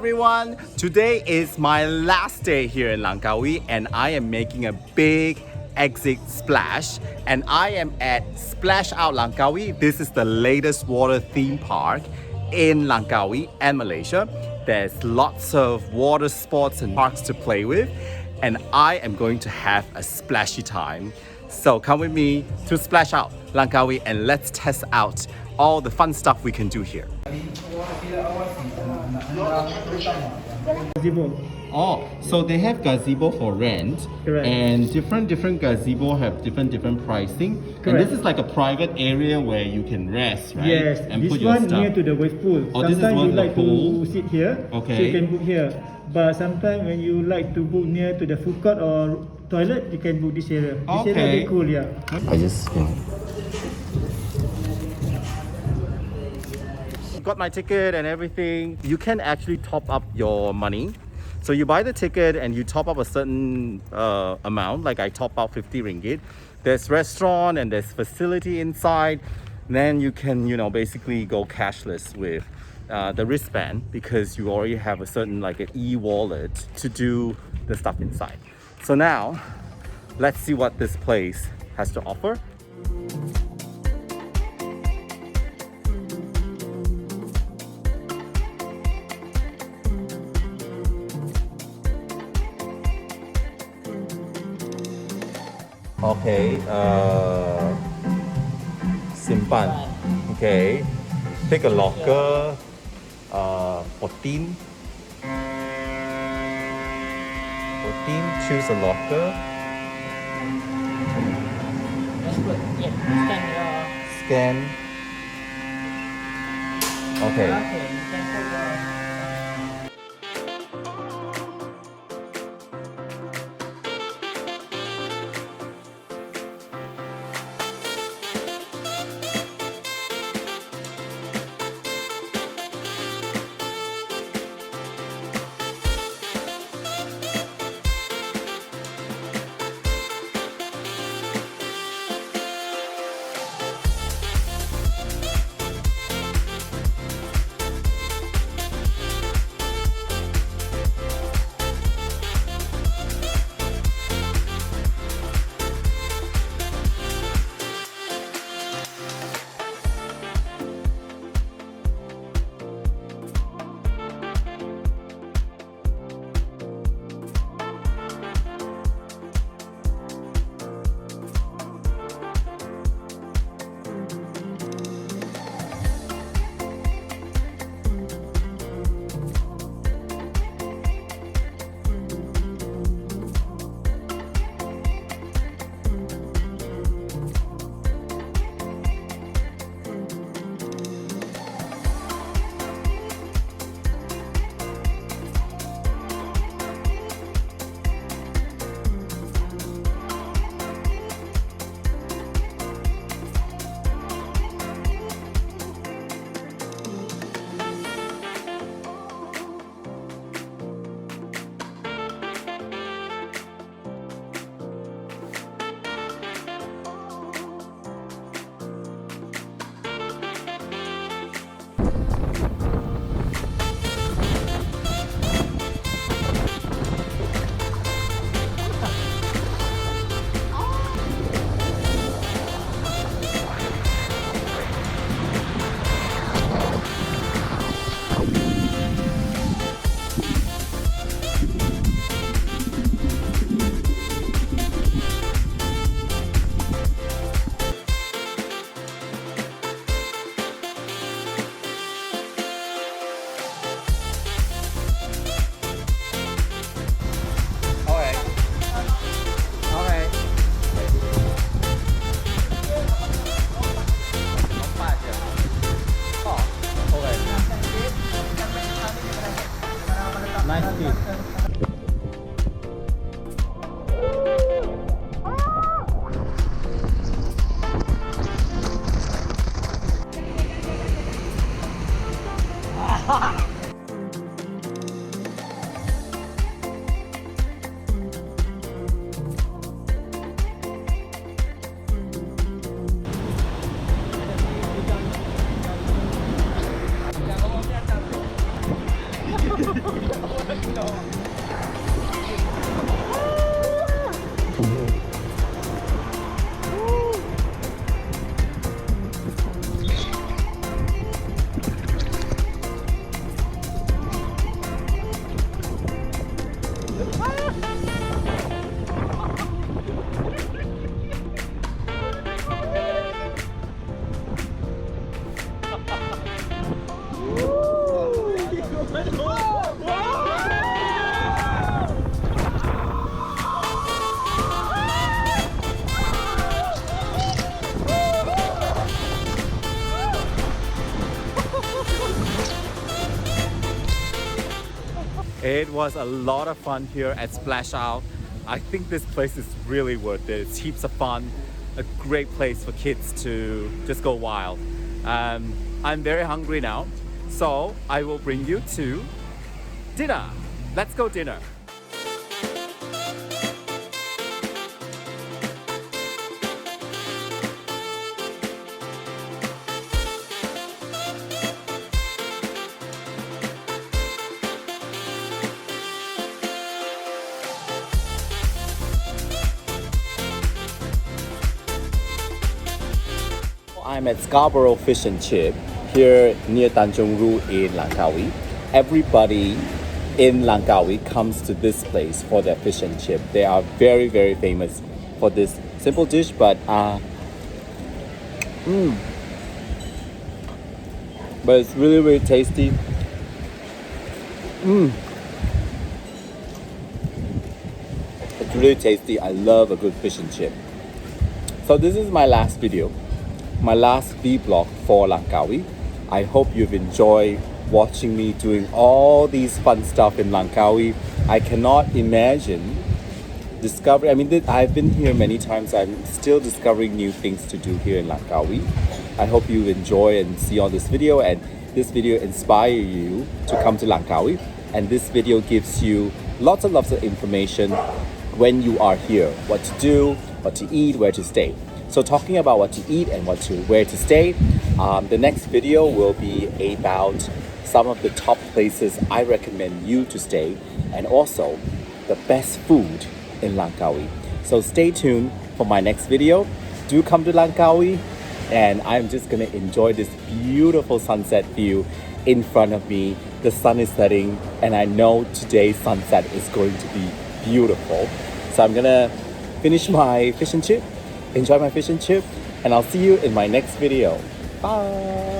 everyone! Today is my last day here in Langkawi and I am making a big exit splash and I am at Splash Out Langkawi. This is the latest water theme park in Langkawi and Malaysia. There's lots of water sports and parks to play with and I am going to have a splashy time. So come with me to Splash Out Langkawi and let's test out all the fun stuff we can do here. Gazebo. Oh, so they have gazebo for rent. Correct. And different gazebo have different pricing. Correct. And this is like a private area where you can rest, right? Yes, and this put your one stuff. near to the wave pool. Oh, this is sometimes one you the like pool. to sit here, Okay. so you can book here. But sometimes when you like to book near to the food court or toilet, you can book this area. This area Okay. is cool, yeah. I just got my ticket and everything. You can actually top up your money. So you buy the ticket and you top up a certain amount, like I top up 50 ringgit. There's restaurant and there's facility inside. Then you can, basically go cashless with the wristband because you already have a certain like an eWallet to do the stuff inside. So now, let's see what this place has to offer. Okay, simpan. Okay, take a locker. 14. Choose a locker. Just put, scan your... Scan. Okay. Okay, you can put your... Nice fit. It was a lot of fun here at Splash Out. I think this place is really worth it. It's heaps of fun, a great place for kids to just go wild. I'm very hungry now, so I will bring you to dinner. Let's go dinner. I'm at Scarborough Fish and Chip here near Tanjung Ru in Langkawi. Everybody in Langkawi comes to this place for their fish and chip. They are very, very famous for this simple dish, but it's really, really tasty. It's really tasty. I love a good fish and chip. So this is my last video, my last vlog for Langkawi. I hope you've enjoyed watching me doing all these fun stuff in Langkawi. I cannot imagine discovering, I've been here many times. I'm still discovering new things to do here in Langkawi. I hope you enjoy and see all this video, and this video inspire you to come to Langkawi. And this video gives you lots and lots of information when you are here, what to do, what to eat, where to stay. So talking about what to eat and where to stay, the next video will be about some of the top places I recommend you to stay, and also the best food in Langkawi. So stay tuned for my next video. Do come to Langkawi, and I'm just gonna enjoy this beautiful sunset view in front of me. The sun is setting, and I know today's sunset is going to be beautiful. So I'm gonna finish my fish and chip, enjoy my fish and chip, and I'll see you in my next video. Bye!